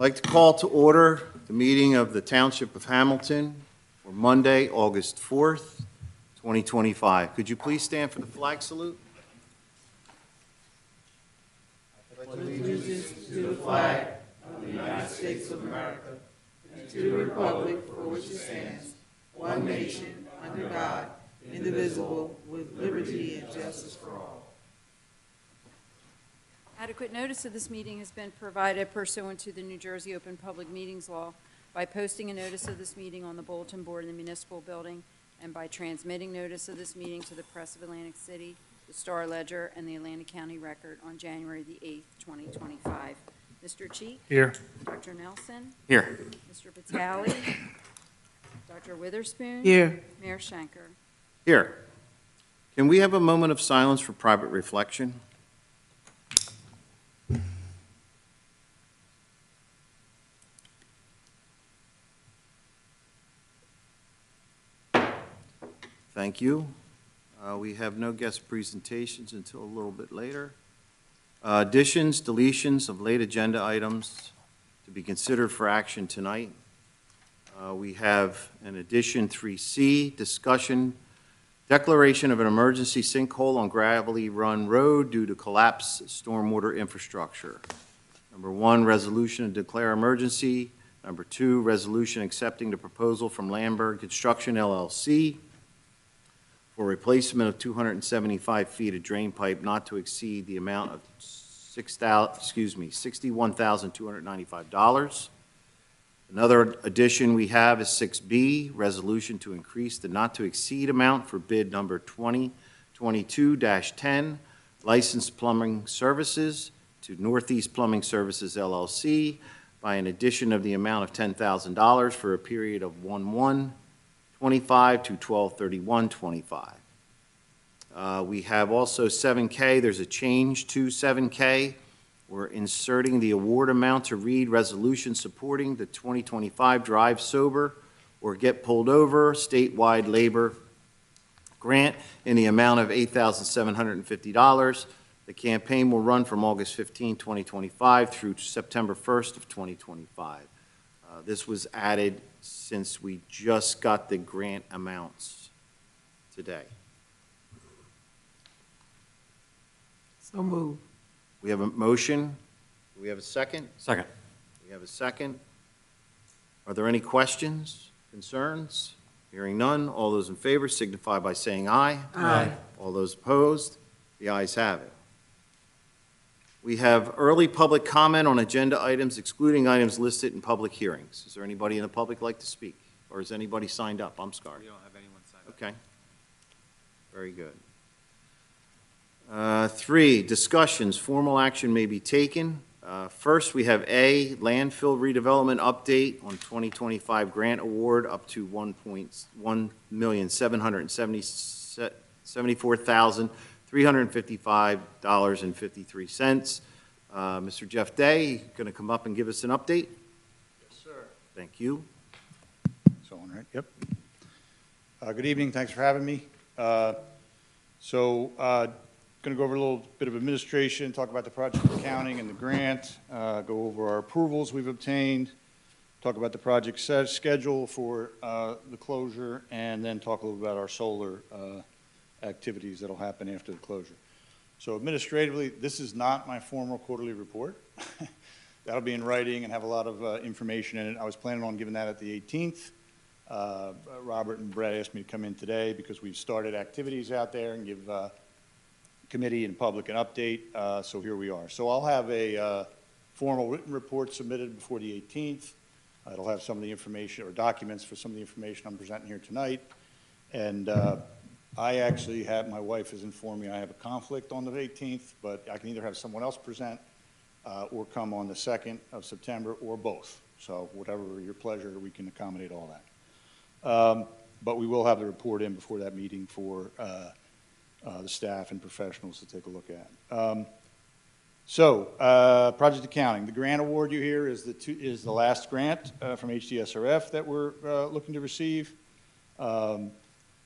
I'd like to call to order the meeting of the Township of Hamilton for Monday, August 4th, 2025. Could you please stand for the flag salute? Allegiance to the flag of the United States of America and to the republic for which it stands, one nation, under God, indivisible, with liberty and justice for all. Adequate notice of this meeting has been provided pursuant to the New Jersey Open Public Meetings Law by posting a notice of this meeting on the bulletin board in the municipal building and by transmitting notice of this meeting to the Press of Atlantic City, the Star Ledger, and the Atlantic County Record on January the 8th, 2025. Mr. Cheek? Here. Dr. Nelson? Here. Mr. Vitale? Dr. Witherspoon? Here. Mayor Schenker? Here. Can we have a moment of silence for private reflection? Thank you. We have no guest presentations until a little bit later. Additions, deletions of late agenda items to be considered for action tonight. We have an addition 3C, discussion, declaration of an emergency sinkhole on Gravelly Run Road due to collapsed stormwater infrastructure. Number 1, resolution to declare emergency. Number 2, resolution accepting the proposal from Lamberg Construction LLC for replacement of 275 feet of drain pipe not to exceed the amount of $61,295. Another addition we have is 6B, resolution to increase the not to exceed amount for bid number 2022-10, licensed plumbing services to Northeast Plumbing Services LLC by an addition of the amount of $10,000 for a period of 1/1/25 to 12/31/25. We have also 7K. There's a change to 7K. We're inserting the award amount to read resolution supporting the 2025 Drive Sober or Get Pulled Over statewide labor grant in the amount of $8,750. The campaign will run from August 15, 2025 through September 1st of 2025. This was added since we just got the grant amounts today. So moved. We have a motion. Do we have a second? Second. We have a second. Are there any questions, concerns? Hearing none. All those in favor signify by saying aye. Aye. All those opposed? The ayes have it. We have early public comment on agenda items excluding items listed in public hearings. Is there anybody in the public like to speak? Or is anybody signed up? I'm sorry. We don't have anyone signed up. Okay. Very good. 3, discussions. Formal action may be taken. First, we have A, landfill redevelopment update on 2025 grant award up to $1,774,355.53. Mr. Jeff Day, going to come up and give us an update? Yes, sir. Thank you. So on, right? Yep. Good evening. Thanks for having me. Going to go over a little bit of administration, talk about the project accounting and the grant, go over our approvals we've obtained, talk about the project schedule for the closure, and then talk a little about our solar activities that'll happen after the closure. So administratively, this is not my formal quarterly report. That'll be in writing and have a lot of information in it. I was planning on giving that at the 18th. Robert and Brett asked me to come in today because we've started activities out there and give committee and public an update, so here we are. So I'll have a formal written report submitted before the 18th. It'll have some of the information or documents for some of the information I'm presenting here tonight. And I actually have, my wife has informed me I have a conflict on the 18th, but I can either have someone else present or come on the 2nd of September or both. So whatever your pleasure, we can accommodate all that. But we will have the report in before that meeting for the staff and professionals to take a look at. Project accounting. The grant award you hear is the last grant from HDSRF that we're looking to receive.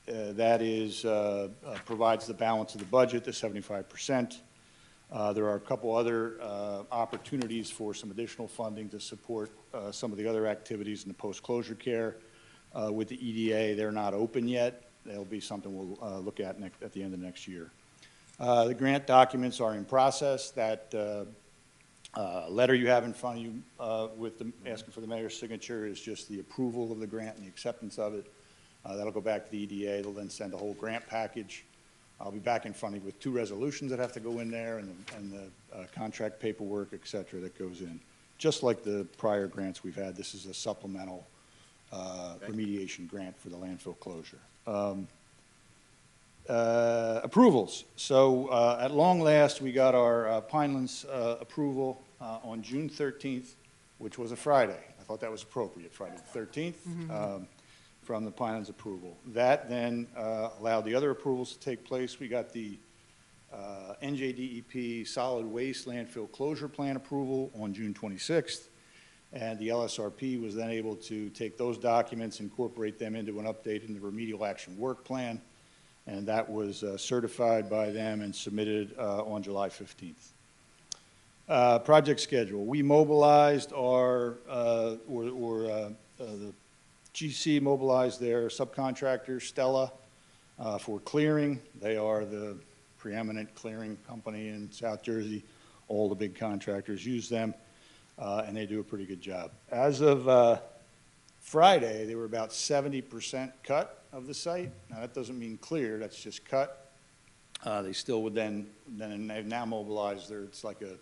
That is provides the balance of the budget, the 75%. There are a couple other opportunities for some additional funding to support some of the other activities in the post-closure care. With the EDA, they're not open yet. That'll be something we'll look at at the end of next year. The grant documents are in process. That letter you have in front of you asking for the mayor's signature is just the approval of the grant and the acceptance of it. That'll go back to the EDA. They'll then send a whole grant package. I'll be back in front of you with 2 resolutions that have to go in there and the contract paperwork, et cetera, that goes in. Just like the prior grants we've had, this is a supplemental remediation grant for the landfill closure. Approvals. So at long last, we got our Pinelands approval on June 13th, which was a Friday. I thought that was appropriate, Friday the 13th, from the Pinelands approval. That then allowed the other approvals to take place. We got the NJDEP solid waste landfill closure plan approval on June 26th. And the LSRP was then able to take those documents, incorporate them into an update in the remedial action work plan, and that was certified by them and submitted on July 15th. Project schedule. We mobilized the GC mobilized their subcontractor, Stella, for clearing. They are the preeminent clearing company in South Jersey. All the big contractors use them. And they do a pretty good job. As of Friday, they were about 70% cut of the site. Now, that doesn't mean clear, that's just cut. They still would then they've now mobilized it's like I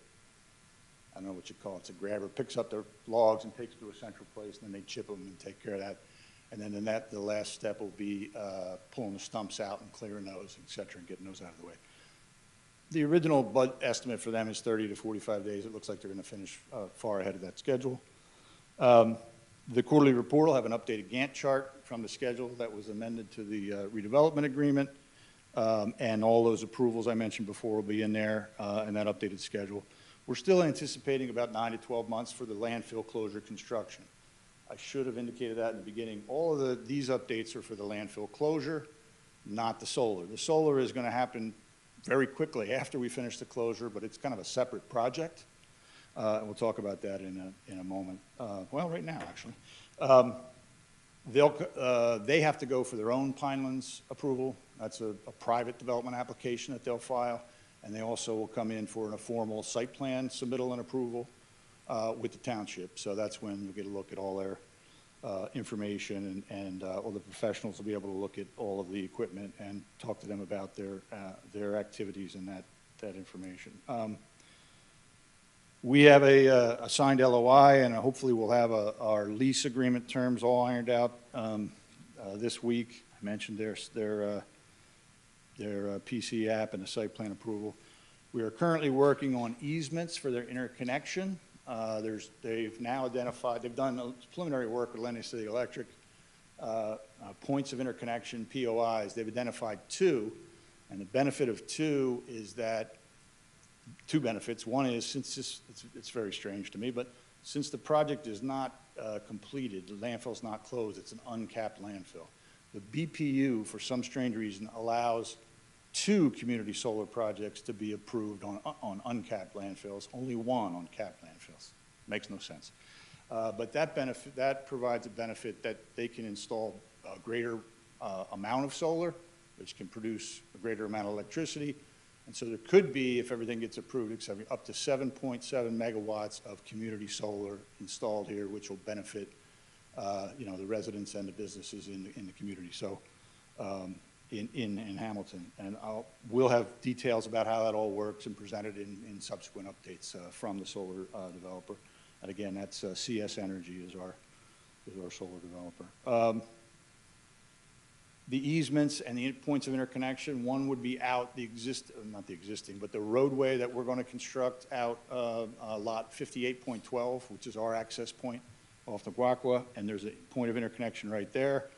don't know what you call it, it's a grabber, picks up their logs and takes to a central place, and then they chip them and take care of that. And then the last step will be pulling the stumps out and clearing those, et cetera, and getting those out of the way. The original estimate for them is 30 to 45 days. It looks like they're going to finish far ahead of that schedule. The quarterly report will have an updated Gantt chart from the schedule that was amended to the redevelopment agreement. And all those approvals I mentioned before will be in there in that updated schedule. We're still anticipating about 9 to 12 months for the landfill closure construction. I should have indicated that in the beginning. All of these updates are for the landfill closure, not the solar. The solar is going to happen very quickly after we finish the closure, but it's kind of a separate project. And we'll talk about that in a moment. Well, right now, actually. They have to go for their own Pinelands approval. That's a private development application that they'll file. And they also will come in for a formal site plan submittal and approval with the township. So that's when you'll get a look at all their information, and all the professionals will be able to look at all of the equipment and talk to them about their activities and that information. We have a signed LOI, and hopefully we'll have our lease agreement terms all ironed out this week. I mentioned their PC app and the site plan approval. We are currently working on easements for their interconnection. They've now identified, they've done preliminary work with Atlantic City Electric, points of interconnection, POIs. They've identified 2, and the benefit of 2 is that, 2 benefits. One is, since it's very strange to me, but since the project is not completed, the landfill's not closed, it's an uncapped landfill. The BPU, for some strange reason, allows 2 community solar projects to be approved on uncapped landfills, only 1 on capped landfills. Makes no sense. But that provides a benefit that they can install a greater amount of solar, which can produce a greater amount of electricity. And so there could be, if everything gets approved, up to 7.7 megawatts of community solar installed here, which will benefit the residents and the businesses in the community. So in Hamilton, and we'll have details about how that all works and presented in subsequent updates from the solar developer. And again, that's CS Energy is our solar developer. The easements and the points of interconnection, one would be out not the existing, but the roadway that we're going to construct out lot 58.12, which is our access point off the Guaqua, and there's a point of interconnection right there.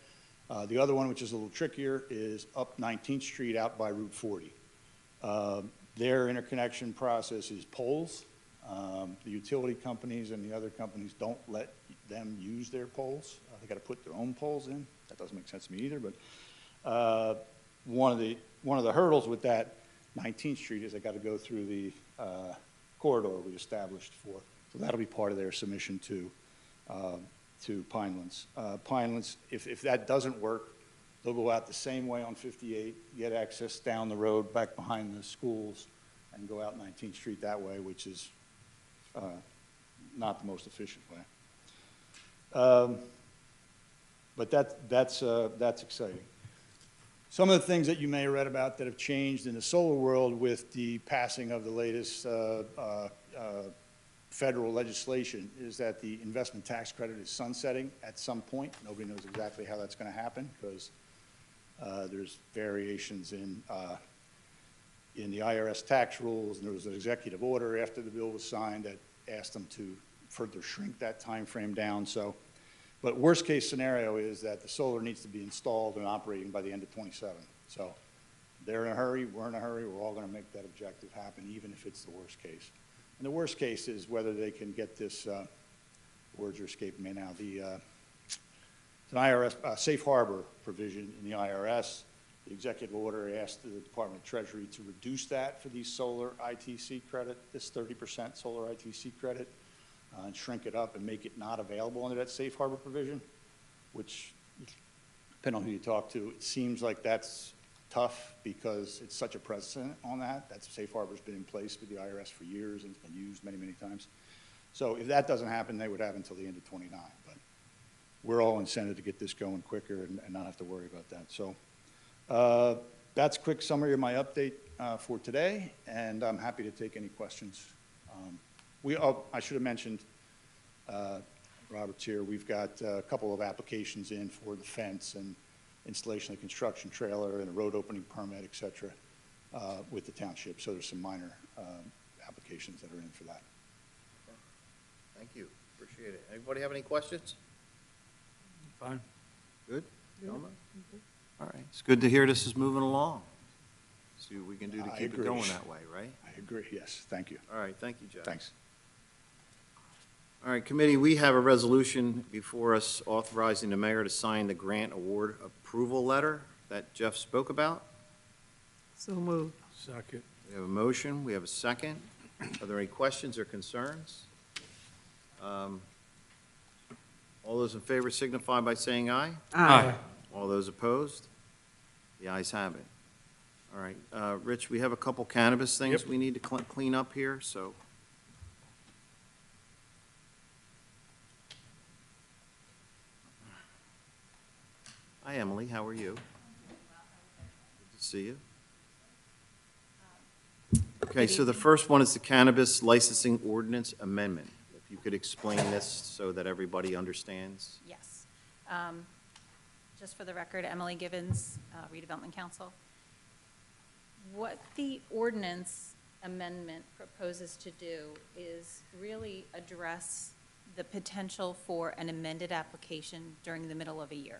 The other one, which is a little trickier, is up 19th Street out by Route 40. Their interconnection process is poles. The utility companies and the other companies don't let them use their poles. They got to put their own poles in. That doesn't make sense to me either, but one of the hurdles with that 19th Street is they got to go through the corridor we established for. So that'll be part of their submission to Pinelands. Pinelands, if that doesn't work, they'll go out the same way on 58, get access down the road back behind the schools, and go out 19th Street that way, which is not the most efficient way. But that's exciting. Some of the things that you may have read about that have changed in the solar world with the passing of the latest federal legislation is that the investment tax credit is sunsetting at some point. Nobody knows exactly how that's going to happen because there's variations in the IRS tax rules, and there was an executive order after the bill was signed that asked them to further shrink that time frame down. So, but worst case scenario is that the solar needs to be installed and operating by the end of 27. So they're in a hurry, we're in a hurry, we're all going to make that objective happen, even if it's the worst case. And the worst case is whether they can get this, words are escaping me now, it's an IRS, safe harbor provision in the IRS. The executive order asked the Department of Treasury to reduce that for these solar ITC credit, this 30% solar ITC credit, and shrink it up and make it not available under that safe harbor provision, which, depending on who you talk to, it seems like that's tough because it's such a precedent on that. That safe harbor's been in place with the IRS for years and it's been used many, many times. So if that doesn't happen, they would have until the end of 29. But we're all incented to get this going quicker and not have to worry about that. So that's a quick summary of my update for today, and I'm happy to take any questions. I should have mentioned, Robert's here, we've got a couple of applications in for the fence and installation of the construction trailer and a road opening permit, et cetera, with the township. So there's some minor applications that are in for that. Thank you. Appreciate it. Anybody have any questions? Fine. Good? Gentlemen? All right. It's good to hear this is moving along. See what we can do to I keep it agree. going that way, right? I agree, yes, thank you. All right. Thank you, Jeff. Thanks. All right, committee, we have a resolution before us authorizing the mayor to sign the grant award approval letter that Jeff spoke about. So moved. Second. We have a motion, we have a second. Are there any questions or concerns? All those in favor signify by saying aye. Aye. All those opposed? The ayes have it. All right, Rich, we have a couple cannabis things Yep. we need to clean up here, so. Hi, Emily, how are you? Good to see you. Okay, so the first one is the cannabis licensing ordinance amendment. If you could explain this so that everybody understands. Yes. Just for the record, Emily Givens, Redevelopment Council. What the ordinance amendment proposes to do is really address the potential for an amended application during the middle of a year.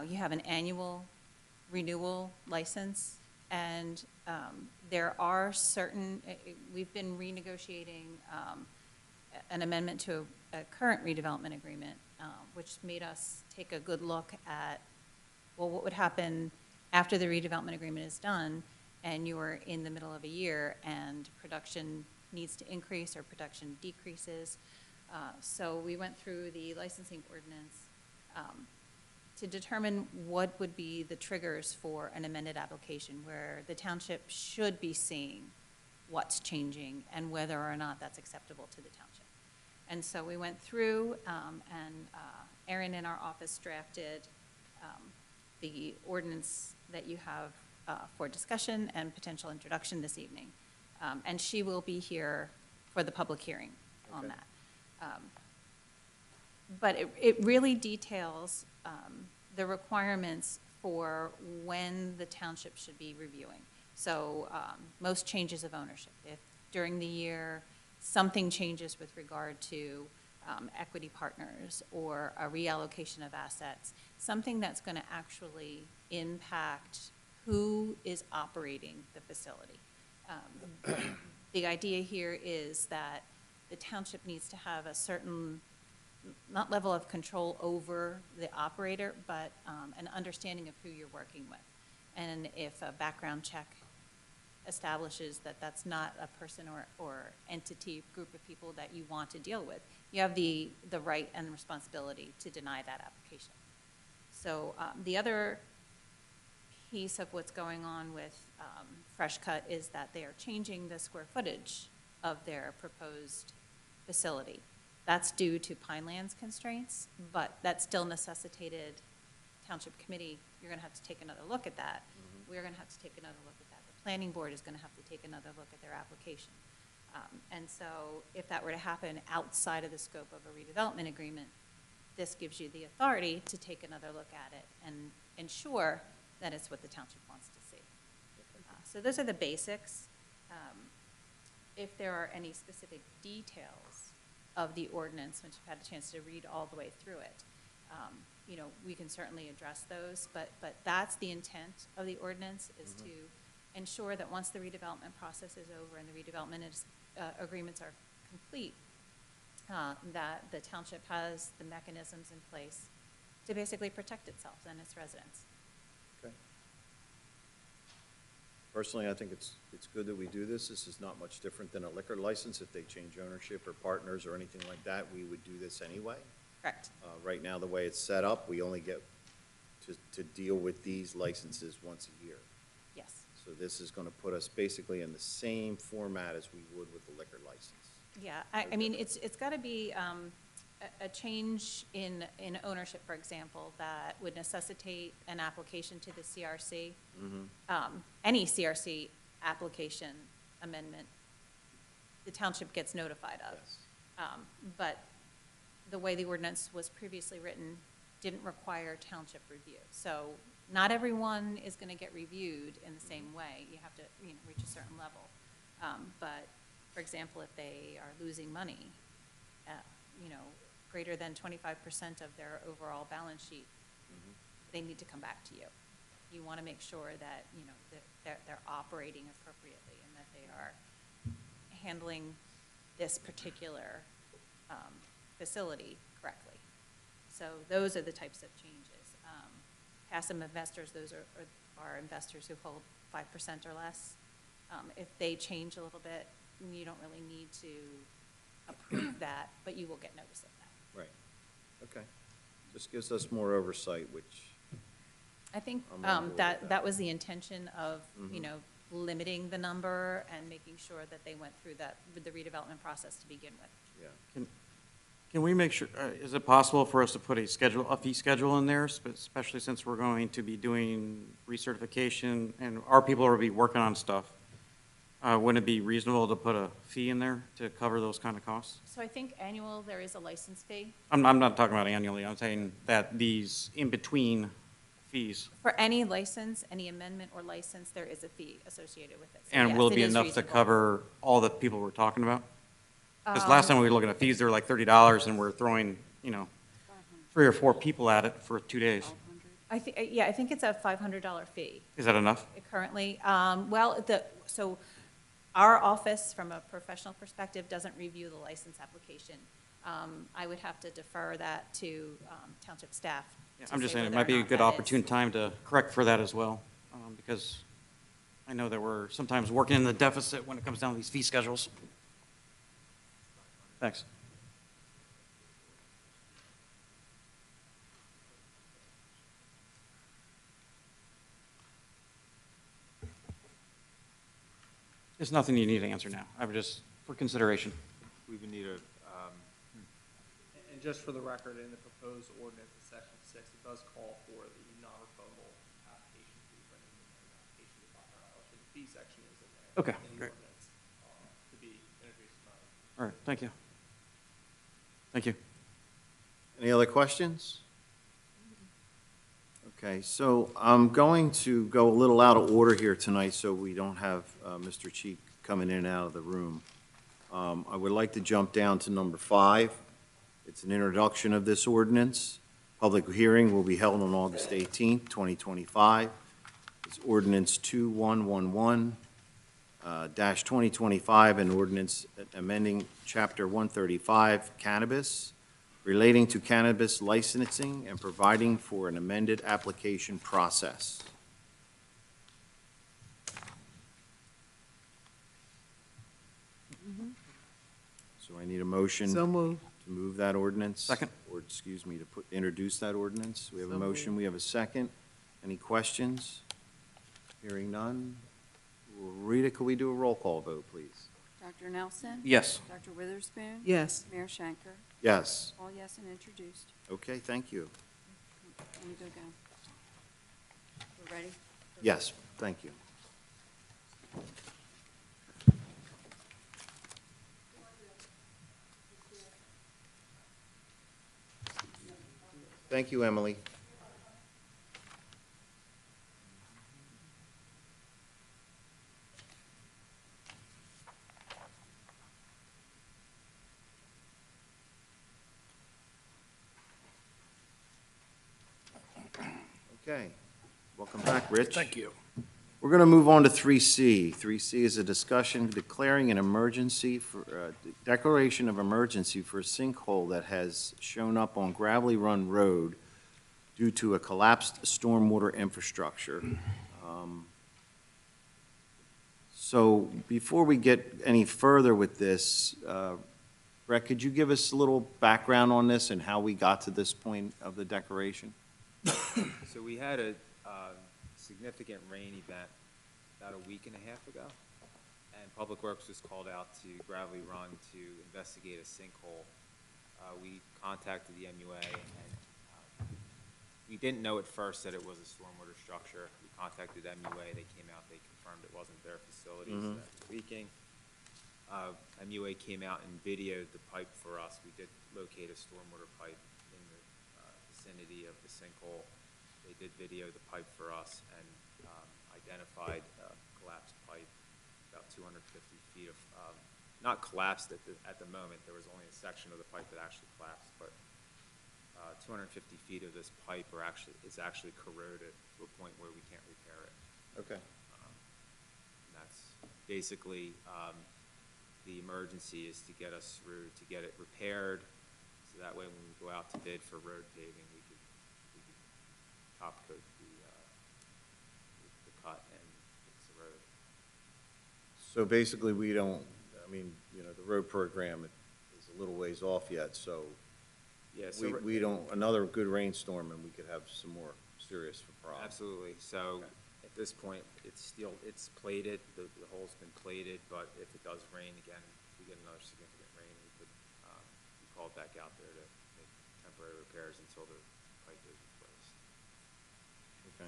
You have an annual renewal license, and there are certain, we've been renegotiating an amendment to a current redevelopment agreement, which made us take a good look at, well, what would happen after the redevelopment agreement is done and you are in the middle of a year and production needs to increase or production decreases. So we went through the licensing ordinance to determine what would be the triggers for an amended application where the township should be seeing what's changing and whether or not that's acceptable to the township. And so we went through, and Erin in our office drafted the ordinance that you have for discussion and potential introduction this evening. And she will be here for the public hearing on Okay. that. But it really details the requirements for when the township should be reviewing. So most changes of ownership. If during the year something changes with regard to equity partners or a reallocation of assets, something that's going to actually impact who is operating the facility. The idea here is that the township needs to have a certain, not level of control over the operator, but an understanding of who you're working with. And if a background check establishes that that's not a person or entity, group of people that you want to deal with, you have the right and responsibility to deny that application. So the other piece of what's going on with Fresh Cut is that they are changing the square footage of their proposed facility. That's due to Pineland's constraints, but that still necessitated Township Committee, you're gonna have to take another look at that. We're gonna have to take another look at that. The Planning Board is gonna have to take another look at their application. And so if that were to happen outside of the scope of a redevelopment agreement, this gives you the authority to take another look at it and ensure that it's what the township wants to see. So those are the basics. If there are any specific details of the ordinance, once you've had a chance to read all the way through it, you know, we can certainly address those, but that's the intent of the ordinance, is to ensure that once the redevelopment process is over and the redevelopment agreements are complete, that the township has the mechanisms in place to basically protect itself and its residents. Okay. Personally, I think it's good that we do this. This is not much different than a liquor license. If they change ownership or partners or anything like that, we would do this anyway. Correct. Right now, the way it's set up, we only get to deal with these licenses once a year. Yes. So this is going to put us basically in the same format as we would with the liquor license. Yeah, I mean, it's got to be a change in ownership, for example, that would necessitate an application to the CRC. Any CRC application amendment, the township gets notified of. Yes. But the way the ordinance was previously written didn't require township review. So not everyone is going to get reviewed in the same way. You have to, you know, reach a certain level. But, for example, if they are losing money, you know, greater than 25% of their overall balance sheet, they need to come back to you. You want to make sure that, you know, that they're operating appropriately and that they are handling this particular facility correctly. So those are the types of changes. Passive investors, those are investors who hold 5% or less. If they change a little bit, you don't really need to approve that, but you will get notice of that. Right. Okay. Just gives us more oversight, which, I think I'm on board with that. that was the intention of, you know, limiting the number and making sure that they went through that, with the redevelopment process to begin with. yeah. Can we make sure, is it possible for us to put a fee schedule in there, especially since we're going to be doing recertification and our people will be working on stuff? Wouldn't it be reasonable to put a fee in there to cover those kind of costs? So I think annual, there is a license fee. I'm not talking about annually, I'm saying that these in-between fees. For any license, any amendment or license, there is a fee associated with it. So And yes, will it be is enough to reasonable. cover all the people we're talking about? Because last time we were looking at fees, they were like $30 and we're throwing, you know, 3 or 4 people at it for 2 days. I think, yeah, I think it's a $500 fee Is that enough? currently. Well, so our office, from a professional perspective, doesn't review the license application. I would have to defer that to township staff. Yeah, to I'm just say saying, it whether or might be a not good that is- opportune time to correct for that as well, because I know that we're sometimes working in the deficit when it comes down to these fee schedules. Thanks. It's nothing you need to answer now. I'm just, for consideration. We would need a, And just for the record, in the proposed ordinance in section 6, it does call for the non-refundable application fee for any application to $500. So the fee section is in there. Okay, In the great. ordinance, to be introduced tonight. All right, thank you. Thank you. Any other questions? Okay, so I'm going to go a little out of order here tonight so we don't have Mr. Cheek coming in and out of the room. I would like to jump down to number 5. It's an introduction of this ordinance. Public hearing will be held on August 18th, 2025. It's ordinance 2111-2025, an ordinance amending Chapter 135 Cannabis, relating to cannabis licensing and providing for an amended application process. So I need a motion So to moved. move that ordinance. Second. Or, excuse me, to introduce that ordinance. We have a So moved. motion, we have a second. Any questions? Hearing none. Rita, could we do a roll call vote, please? Dr. Nelson? Yes. Dr. Witherspoon? Yes. Mayor Shanker? Yes. All yes and introduced. Okay, thank you. Let me go down. We're ready? Yes, thank you. Thank you, Emily. Okay, welcome back, Rich. Thank you. We're going to move on to 3C. 3C is a discussion declaring an emergency for, declaration of emergency for a sinkhole that has shown up on Gravelly Run Road due to a collapsed stormwater infrastructure. So before we get any further with this, Brett, could you give us a little background on this and how we got to this point of the declaration? So we had a significant rain event about a week and a half ago, and Public Works was called out to Gravelly Run to investigate a sinkhole. We contacted the MUA, and we didn't know at first that it was a stormwater structure. We contacted MUA, they came out, they confirmed it wasn't their facilities that was leaking. MUA came out and videoed the pipe for us. We did locate a stormwater pipe in the vicinity of the sinkhole. They did video the pipe for us and identified a collapsed pipe about 250 feet of, not collapsed at the moment, there was only a section of the pipe that actually collapsed, but 250 feet of this pipe is actually corroded to a point where we can't repair it. Okay. And that's basically, the emergency is to get us through, to get it repaired, so that way when we go out to bid for road paving, we could top coat the cut and fix the road. So basically, we don't, I mean, you know, the road program is a little ways off yet, so Yeah, so we don't, another good rainstorm and we could have some more serious problems. absolutely. So at this point, it's plated, the hole's been plated, but if it does rain again, if we get another significant rain, we could be called back out there to make temporary repairs until the pipe is replaced. Okay.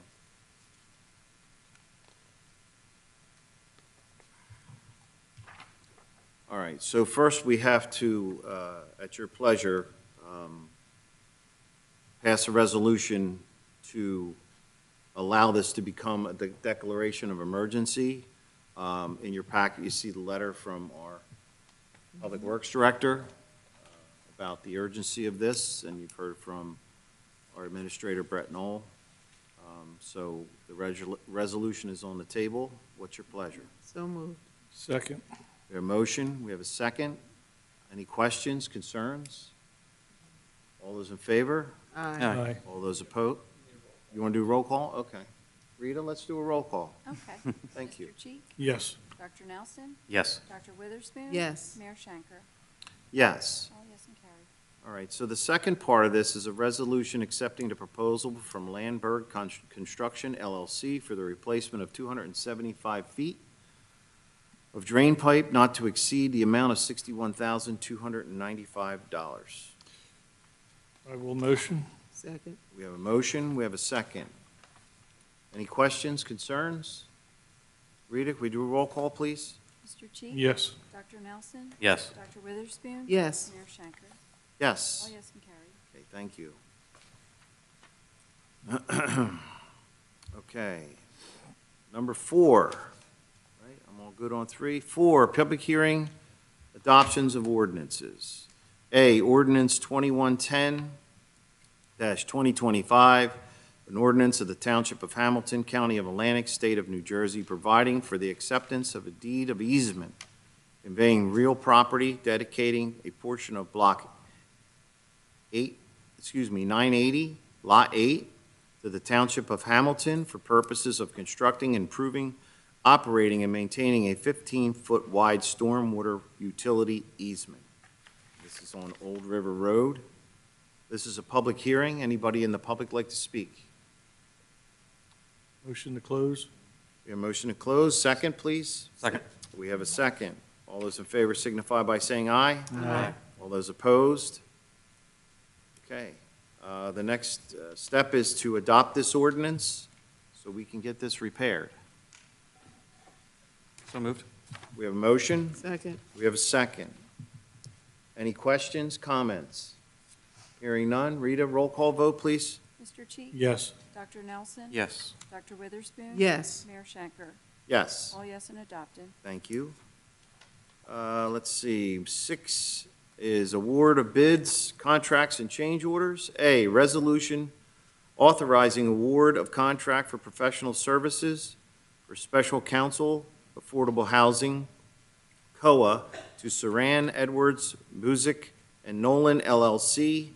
All right, so first we have to, at your pleasure, pass a resolution to allow this to become a declaration of emergency. In your packet, you see the letter from our Public Works Director about the urgency of this, and you've heard from our Administrator, Brett Knoll. So the resolution is on the table. What's your pleasure? So moved. Second. We have a motion, we have a second. Any questions, concerns? All those in favor? Aye. Aye. All those opposed? You want to do a roll call? Okay. Rita, let's do a roll call. Okay. Thank you. Mr. Cheek? Yes. Dr. Nelson? Yes. Dr. Witherspoon? Yes. Mayor Shanker? Yes. All yes and carried. All right, so the second part of this is a resolution accepting the proposal from Landberg Construction LLC for the replacement of 275 feet of drain pipe not to exceed the amount of $61,295. I will motion. Second. We have a motion, we have a second. Any questions, concerns? Rita, can we do a roll call, please? Mr. Cheek? Yes. Dr. Nelson? Yes. Dr. Witherspoon? Yes. Mayor Shanker? Yes. All yes and carried. Okay, thank you. Okay. Number 4, right, I'm all good on 3. 4, public hearing, adoptions of ordinances. A, ordinance 2110-2025, an ordinance of the Township of Hamilton, County of Atlantic, State of New Jersey, providing for the acceptance of a deed of easement, conveying real property, dedicating a portion of block 980, Lot 8, to the Township of Hamilton for purposes of constructing, improving, operating, and maintaining a 15-foot wide stormwater utility easement. This is on Old River Road. This is a public hearing. Anybody in the public like to speak? Motion to close? We have a motion to close. Second, please. Second. We have a second. All those in favor signify by saying aye. Aye. All those opposed? Okay. The next step is to adopt this ordinance so we can get this repaired. So moved. We have a motion. Second. We have a second. Any questions, comments? Hearing none. Rita, roll call vote, please. Mr. Cheek? Yes. Dr. Nelson? Yes. Dr. Witherspoon? Yes. Mayor Shanker? Yes. All yes and adopted. Thank you. Let's see, 6 is award of bids, contracts, and change orders. A, resolution authorizing award of contract for professional services for special counsel, affordable housing, COA, to Saran Edwards, Music, and Nolan LLC,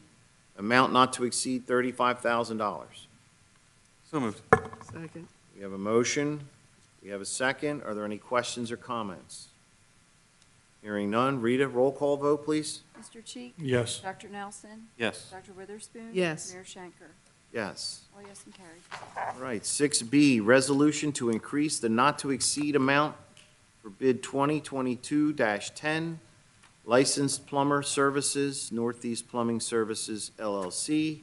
amount not to exceed $35,000. So moved. Second. We have a motion. We have a second. Are there any questions or comments? Hearing none. Rita, roll call vote, please. Mr. Cheek? Yes. Dr. Nelson? Yes. Dr. Witherspoon? Yes. Mayor Shanker? Yes. All yes and carried. All right, 6B, resolution to increase the not-to-exceed amount for bid 2022-10, licensed plumber services, Northeast Plumbing Services LLC,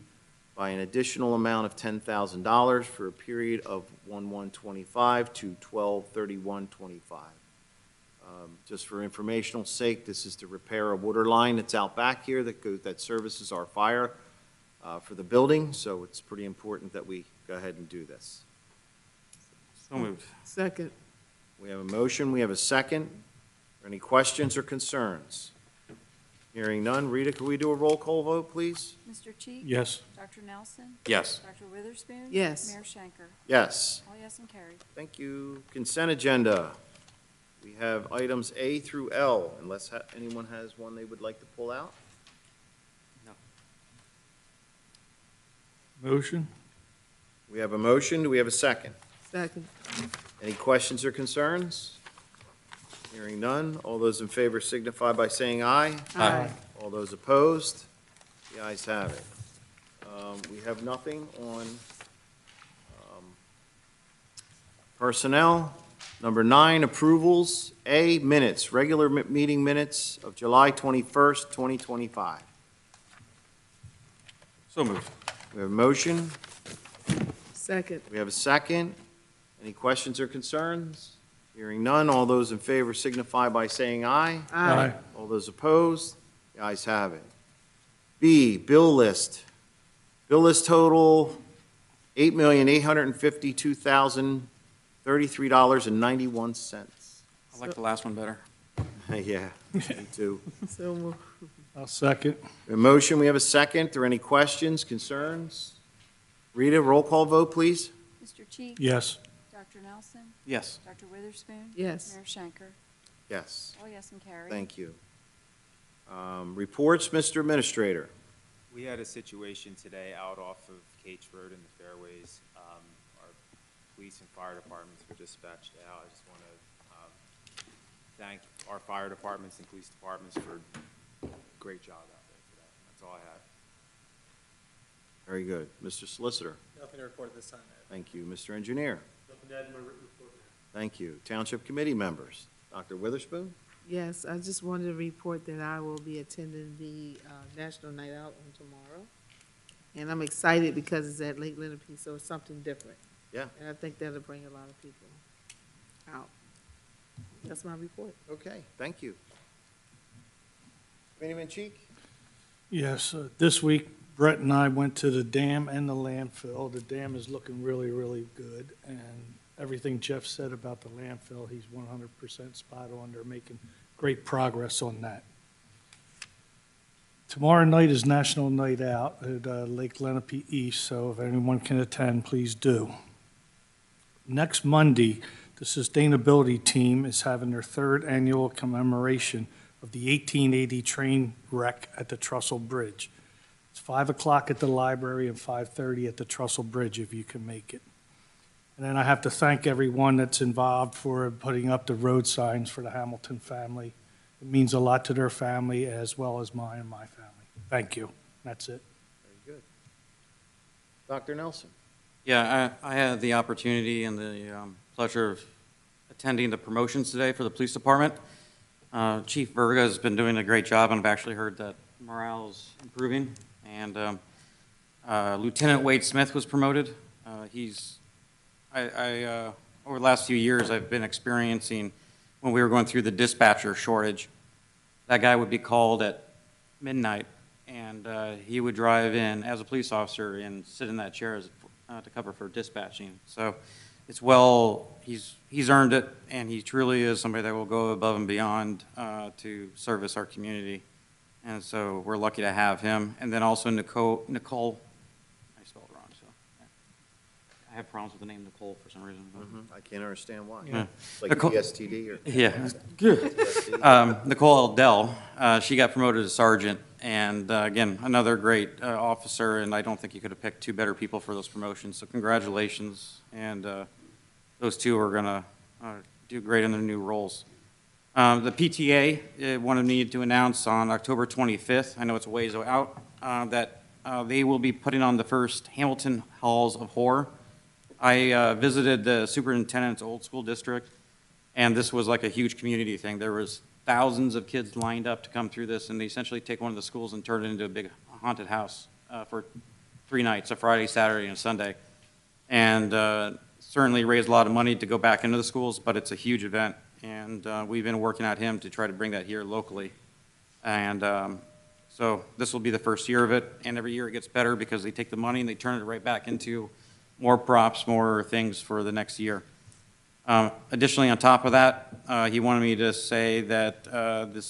by an additional amount of $10,000 for a period of 1/1/25 to 12/31/25. Just for informational sake, this is to repair a water line that's out back here that services our fire for the building, so it's pretty important that we go ahead and do this. So moved. Second. We have a motion, we have a second. Any questions or concerns? Hearing none. Rita, could we do a roll call vote, please? Mr. Cheek? Yes. Dr. Nelson? Yes. Dr. Witherspoon? Yes. Mayor Shanker? Yes. All yes and carried. Thank you. Consent agenda. We have items A through L, unless anyone has one they would like to pull out. Motion? We have a motion. Do we have a second? Second. Any questions or concerns? Hearing none. All those in favor signify by saying aye. Aye. All those opposed? The ayes have it. We have nothing on personnel. Number 9, approvals. A, minutes, regular meeting minutes of July 21st, 2025. So moved. We have a motion. Second. We have a second. Any questions or concerns? Hearing none. All those in favor signify by saying aye. Aye. All those opposed? The ayes have it. B, bill list. Bill list total, $8,852,033.91. I like the last one better. Yeah, me too. So moved. I'll second. A motion, we have a second. Are there any questions, concerns? Rita, roll call vote, please. Mr. Cheek? Yes. Dr. Nelson? Yes. Dr. Witherspoon? Yes. Mayor Shanker? Yes, All yes and carried. thank you. Reports, Mr. Administrator. We had a situation today out off of Cates Road in the fairways. Our police and fire departments were dispatched out. I just want to thank our fire departments and police departments for a great job out there today. That's all I have. Very good. Mr. Solicitor. Nothing to report at this time, Mayor. Thank you. Mr. Engineer. Nothing to add to my written report, Mayor. Thank you. Township Committee members. Dr. Witherspoon. Yes, I just wanted to report that I will be attending the National Night Out on tomorrow. And I'm excited because it's at Lake Lenape, so it's something different. Yeah. And I think that'll bring a lot of people out. That's my report. Okay, thank you. Committeeman Cheek? Yes, this week Brett and I went to the dam and the landfill. The dam is looking really, really good, and everything Jeff said about the landfill, he's 100% spot on. They're making great progress on that. Tomorrow night is National Night Out at Lake Lenape East, so if anyone can attend, please do. Next Monday, the sustainability team is having their 3rd annual commemoration of the 1880 train wreck at the Trussell Bridge. It's 5 o'clock at the library and 5:30 at the Trussell Bridge, if you can make it. And then I have to thank everyone that's involved for putting up the road signs for the Hamilton family It means a lot to their family as well as mine and my family. Thank you. That's it. Very good. Dr. Nelson? Yeah, I had the opportunity and the pleasure of attending the promotions today for the police department. Chief Verga has been doing a great job, and I've actually heard that morale is improving. And Lieutenant Wade Smith was promoted. Over the last few years, I've been experiencing, when we were going through the dispatcher shortage, that guy would be called at midnight, and he would drive in as a police officer and sit in that chair to cover for dispatching. So it's he's earned it, and he truly is somebody that will go above and beyond to service our community. And so we're lucky to have him. And then also Nicole, I spelled it wrong, so I have problems with the name Nicole for some reason. I can't understand why. Yeah. Like Nicole- PSTD or? Yeah. PTSD? Nicole Dell, she got promoted to sergeant, and again, another great officer, and I don't think you could have picked two better people for those promotions, so congratulations, and those two are going to do great in their new roles. The PTA wanted me to announce on October 25th, I know it's a ways out, that they will be putting on the first Hamilton Halls of Horror. I visited the superintendent's old school district, and this was like a huge community thing. There was thousands of kids lined up to come through this, and they essentially take one of the schools and turn it into a big haunted house for 3 nights, a Friday, Saturday, and Sunday. And certainly raised a lot of money to go back into the schools, but it's a huge event. And we've been working at him to try to bring that here locally. And so this will be the first year of it, and every year it gets better because they take the money and they turn it right back into more props, more things for the next year. Additionally, on top of that, he wanted me to say that the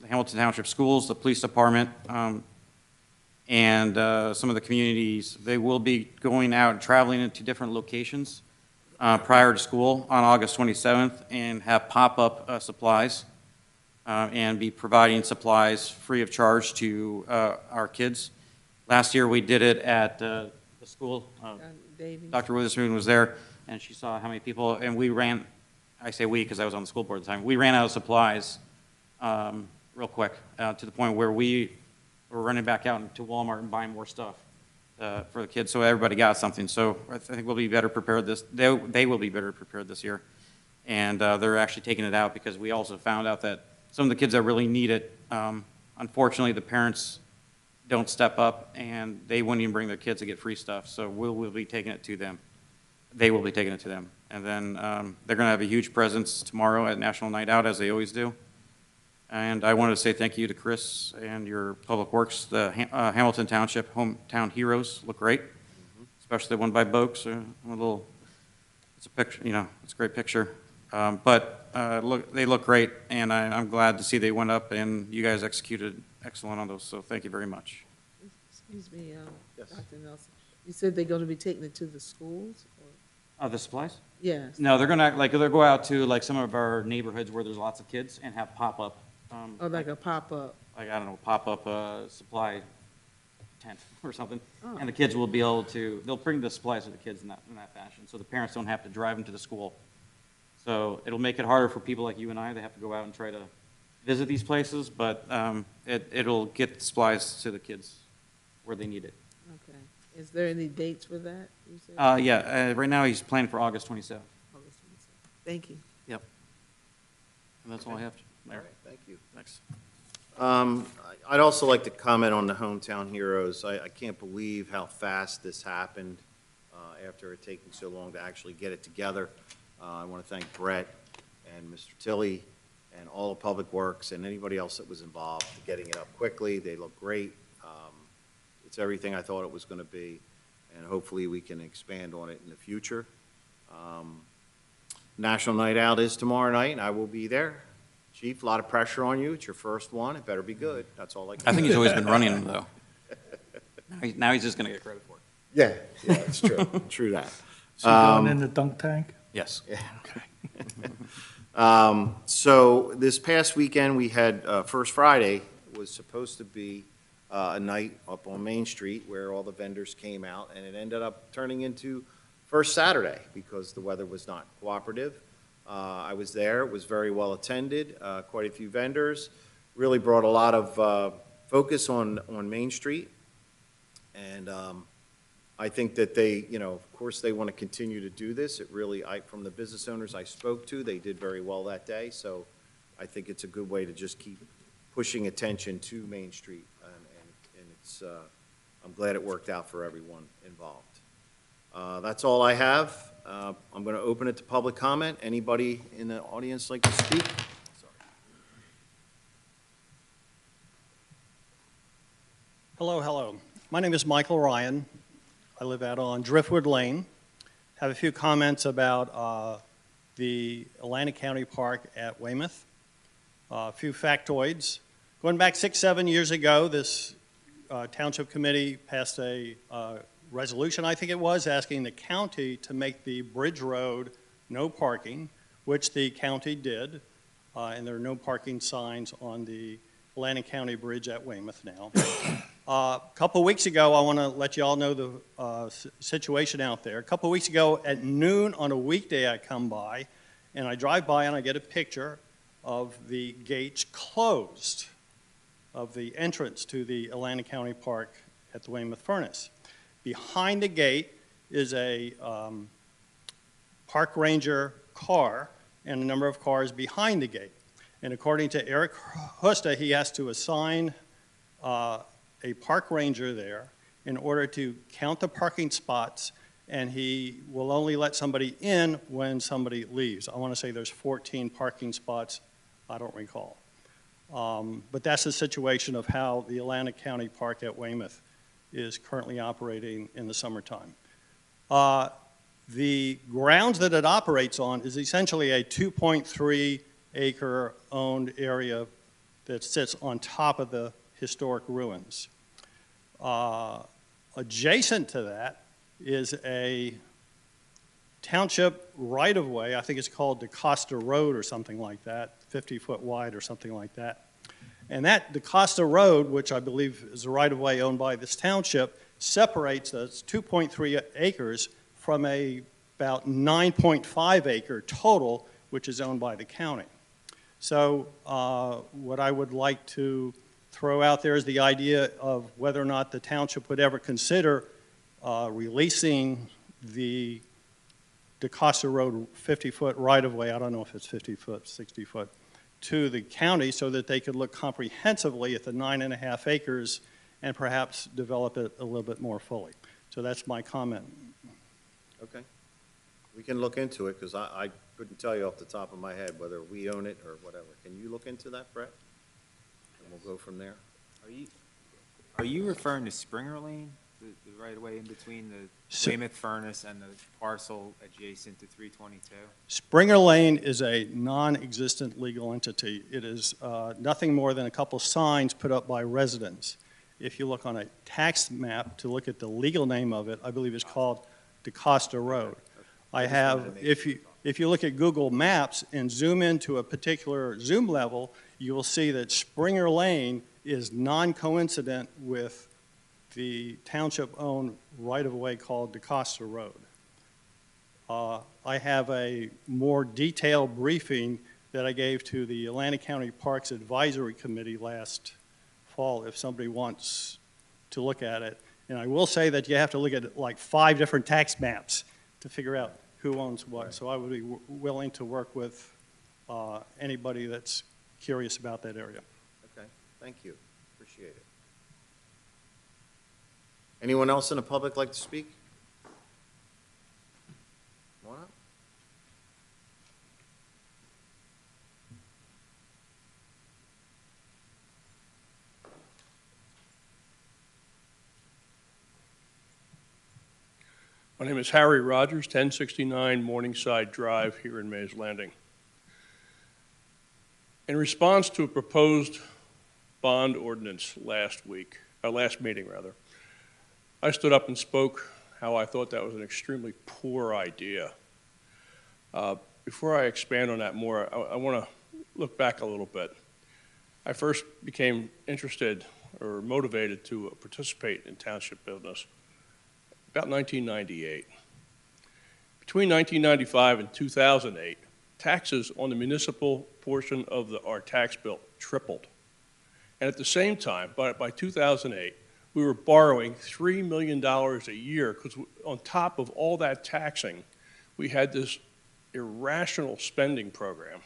Hamilton Township Schools, the police department, and some of the communities, they will be going out and traveling into different locations prior to school on August 27th and have pop-up supplies and be providing supplies free of charge to our kids. Last year, we did it at the school. Dr. Witherspoon was there, and she saw how many people, and we ran, I say we because I was on the school board at the time, we ran out of supplies real quick to the point where we were running back out to Walmart and buying more stuff for the kids, so everybody got something. So I think we'll be better prepared they will be better prepared this year. And they're actually taking it out because we also found out that some of the kids that really need it, unfortunately, the parents don't step up, and they wouldn't even bring their kids to get free stuff, so we'll be taking it to them. They will be taking it to them. And then they're going to have a huge presence tomorrow at National Night Out, as they always do. And I wanted to say thank you to Chris and your Public Works. The Hamilton Township Hometown Heroes look great, especially the one by Boakes. It's a picture, it's a great picture. They look great, and I'm glad to see they went up, and you guys executed excellent on those, so thank you very much. Excuse me, Yes. Dr. Nelson. You said they're going to be taking it to the schools? Or? The supplies? Yes. No, they're gonna, they'll go out to some of our neighborhoods where there's lots of kids and have pop-up. Oh, like a pop-up? I don't know, pop-up supply tent or something. Oh. And the kids will be able they'll bring the supplies to the kids in that fashion, so the parents don't have to drive them to the school. So it'll make it harder for people like you and I. They have to go out and try to visit these places, but it'll get supplies to the kids where they need it. Okay. Is there any dates for that? You said? Right now he's planning for August 27th. August 27th. Thank you. Yep. And that's all I have. All right, thank you. Thanks. I'd also like to comment on the Hometown Heroes. I can't believe how fast this happened after it taking so long to actually get it together. I want to thank Brett and Mr. Tilley and all of Public Works and anybody else that was involved in getting it up quickly. They look great. It's everything I thought it was going to be, and hopefully we can expand on it in the future. National Night Out is tomorrow night, and I will be there. Chief, a lot of pressure on you. It's your first one. It better be good. That's all I can I think say. he's always been running them, though. Now he's just going to get credit for it. Yeah, that's true. True that. Is he going in the dunk tank? Yes. So this past weekend, we had, First Friday was supposed to be a night up on Main Street where all the vendors came out, and it ended up turning into First Saturday because the weather was not cooperative. I was there. It was very well attended, quite a few vendors. really brought a lot of focus on Main Street. And I think that they, of course, they want to continue to do this. It really, from the business owners I spoke to, they did very well that day. So I think it's a good way to just keep pushing attention to Main Street. And it's, I'm glad it worked out for everyone involved. That's all I have. I'm going to open it to public comment. Anybody in the audience like to speak? Hello. My name is Michael Ryan. I live out on Driftwood Lane. Have a few comments about the Atlantic County Park at Weymouth. A few factoids. Going back 6-7 years ago, this Township Committee passed a resolution, I think it was, asking the county to make the Bridge Road no parking, which the county did, and there are no parking signs on the Atlantic County Bridge at Weymouth now. A couple weeks ago, I want to let you all know the situation out there. A couple weeks ago at noon on a weekday, I come by, and I drive by and I get a picture of the gates closed of the entrance to the Atlantic County Park at the Weymouth Furnace. Behind the gate is a park ranger car and a number of cars behind the gate. And according to Eric Husta, he has to assign a park ranger there in order to count the parking spots, and he will only let somebody in when somebody leaves. I want to say there's 14 parking spots, I don't recall. But that's the situation of how the Atlantic County Park at Weymouth is currently operating in the summertime. The grounds that it operates on is essentially a 2.3 acre owned area that sits on top of the historic ruins. Adjacent to that is a township right-of-way, I think it's called DeCosta Road or something like that, 50-foot wide or something like that. And that DeCosta Road, which I believe is a right-of-way owned by this township, separates those 2.3 acres from about 9.5 acre total, which is owned by the county. So what I would like to throw out there is the idea of whether or not the township would ever consider releasing the DeCosta Road 50-foot right-of-way, I don't know if it's 50 foot, 60 foot, to the county so that they could look comprehensively at the 9.5 acres and perhaps develop it a little bit more fully. So that's my comment. Okay. We can look into it, because I couldn't tell you off the top of my head whether we own it or whatever. Can you look into that, Brett? And we'll go from there. Are you referring to Springer Lane, the right of way in between the Weymouth Furnace and the parcel adjacent to 322? Springer Lane is a non-existent legal entity. It is nothing more than a couple signs put up by residents. If you look on a tax map to look at the legal name of it, I believe it's called DeCosta Road. I have, if you look at Google Maps and zoom into a particular zoom level, you will see that Springer Lane is non-coincident with the township-owned right-of-way called DeCosta Road. I have a more detailed briefing that I gave to the Atlantic County Parks Advisory Committee last fall if somebody wants to look at it. And I will say that you have to look at like 5 different tax maps to figure out who owns what. Right. So I would be willing to work with anybody that's curious about that area. Okay, thank you. Appreciate it. Anyone else in the public like to speak? Come on up. My name is Harry Rogers, 1069 Morningside Drive here in Mays Landing. In response to a proposed bond ordinance last meeting, I stood up and spoke how I thought that was an extremely poor idea. Before I expand on that more, I want to look back a little bit. I first became interested or motivated to participate in township business about 1998. Between 1995 and 2008, taxes on the municipal portion of our tax bill tripled. And at the same time, by 2008, we were borrowing $3 million a year because on top of all that taxing, we had this irrational spending program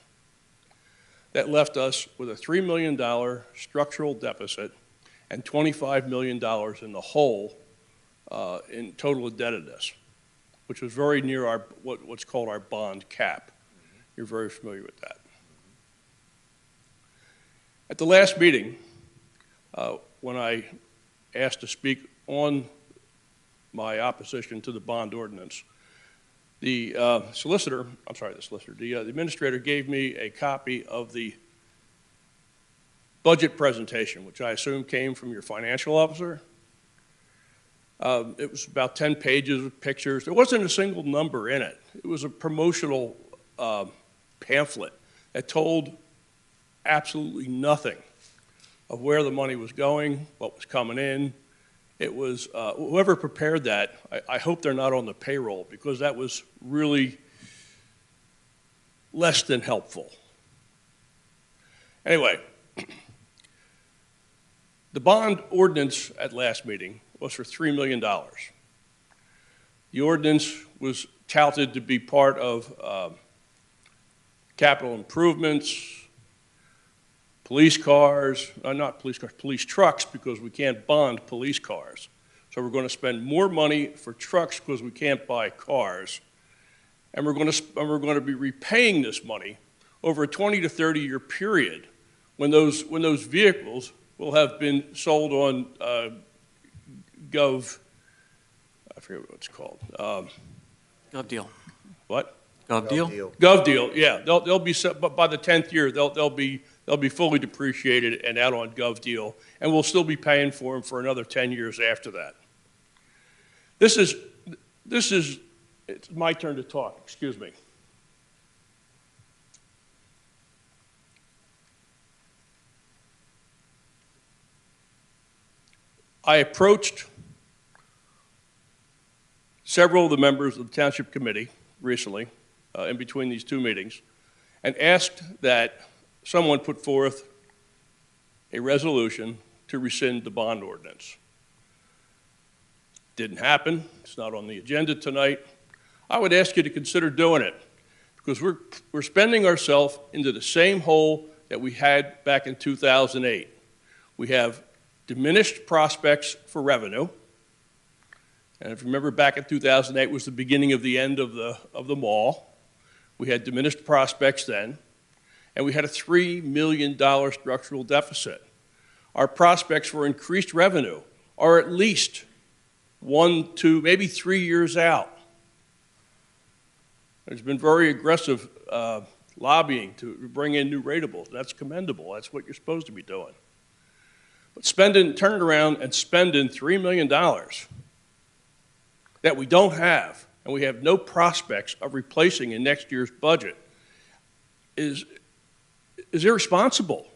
that left us with a $3 million structural deficit and $25 million in the hole in total indebtedness, which was very near our what's called our bond cap. You're very familiar with that. At the last meeting, when I asked to speak on my opposition to the bond ordinance, the administrator gave me a copy of the budget presentation, which I assume came from your financial officer. It was about 10 pages of pictures. There wasn't a single number in it. It was a promotional pamphlet that told absolutely nothing of where the money was going, what was coming in. It was, whoever prepared that, I hope they're not on the payroll, because that was really less than helpful. Anyway, the bond ordinance at last meeting was for $3 million. The ordinance was touted to be part of capital improvements, police cars, not police cars, police trucks, because we can't bond police cars. So we're going to spend more money for trucks because we can't buy cars. And we're going to be repaying this money over a 20 to 30 year period when those vehicles will have been sold on I forget what it's called. Gov deal. What? Gov deal? Gov deal, yeah. They'll be, but by the 10th year, they'll be fully depreciated and out on Gov deal, and we'll still be paying for them for another 10 years after that. It's my turn to talk, excuse me. I approached several of the members of the Township Committee recently, in between these two meetings, and asked that someone put forth a resolution to rescind the bond ordinance. Didn't happen. It's not on the agenda tonight. I would ask you to consider doing it, because we're spending ourselves into the same hole that we had back in 2008. We have diminished prospects for revenue. And if you remember, back in 2008 was the beginning of the end of the mall. We had diminished prospects then, and we had a $3 million structural deficit. Our prospects for increased revenue are at least 1, 2, maybe 3 years out. There's been very aggressive lobbying to bring in new ratables. That's commendable. That's what you're supposed to be doing. But turning around and spending $3 million that we don't have, and we have no prospects of replacing in next year's budget, is irresponsible.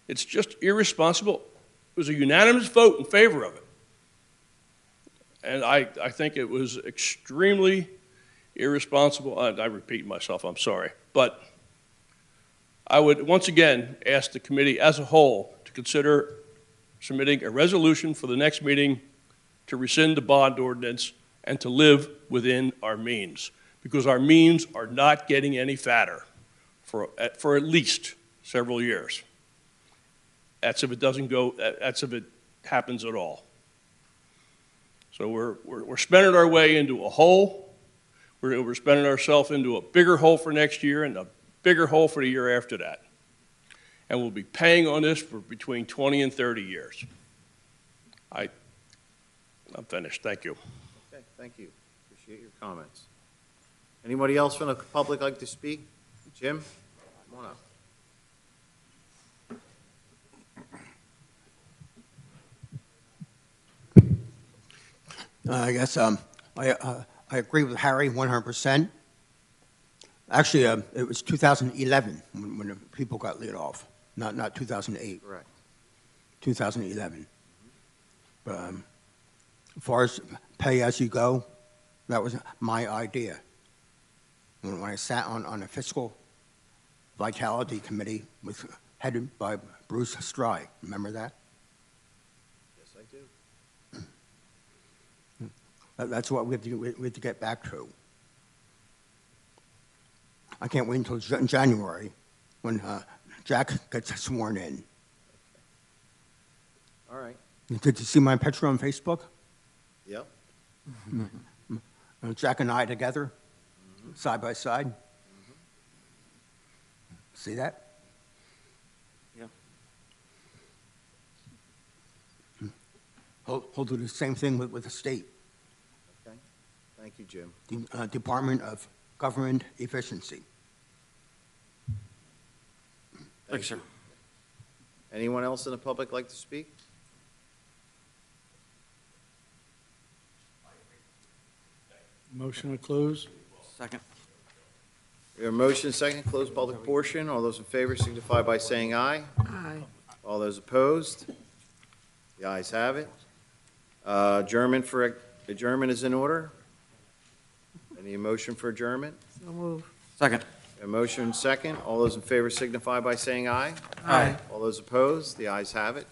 It's just irresponsible. It was a unanimous vote in favor of it. And I think it was extremely irresponsible. I repeat myself, I'm sorry. But I would once again ask the committee as a whole to consider submitting a resolution for the next meeting to rescind the bond ordinance and to live within our means, because our means are not getting any fatter for at least several years. That's if it doesn't go, that's if it happens at all. So we're spending our way into a hole. We're spending ourselves into a bigger hole for next year and a bigger hole for the year after that. And we'll be paying on this for between 20 and 30 years. I'm finished. Thank you. Okay, thank you. Appreciate your comments. Anybody else from the public like to speak? Jim, come on up. I guess I agree with Harry 100%. Actually, it was 2011 when the people got laid off, not 2008. Correct. 2011. But as far as pay as you go, that was my idea. When I sat on a fiscal vitality committee with headed by Bruce Strye. Remember that? Yes, I do. That's what we have to get back to. I can't wait until January when Jack gets sworn in. All right. Did you see my picture on Facebook? Yep. Jack and I together, side by side. See that? Yeah. He'll do the same thing with the state, Okay. Thank you, Jim. the Department of Government Efficiency. Thanks, sir. Anyone else in the public like to speak? Motion to close? Second. We have a motion, second, close public portion. All those in favor signify by saying aye. Aye. All those opposed? The ayes have it. Adjournment is in order. Any motion for adjournment? So move. Second. A motion, second. All those in favor signify by saying aye. Aye. All those opposed? The ayes have it.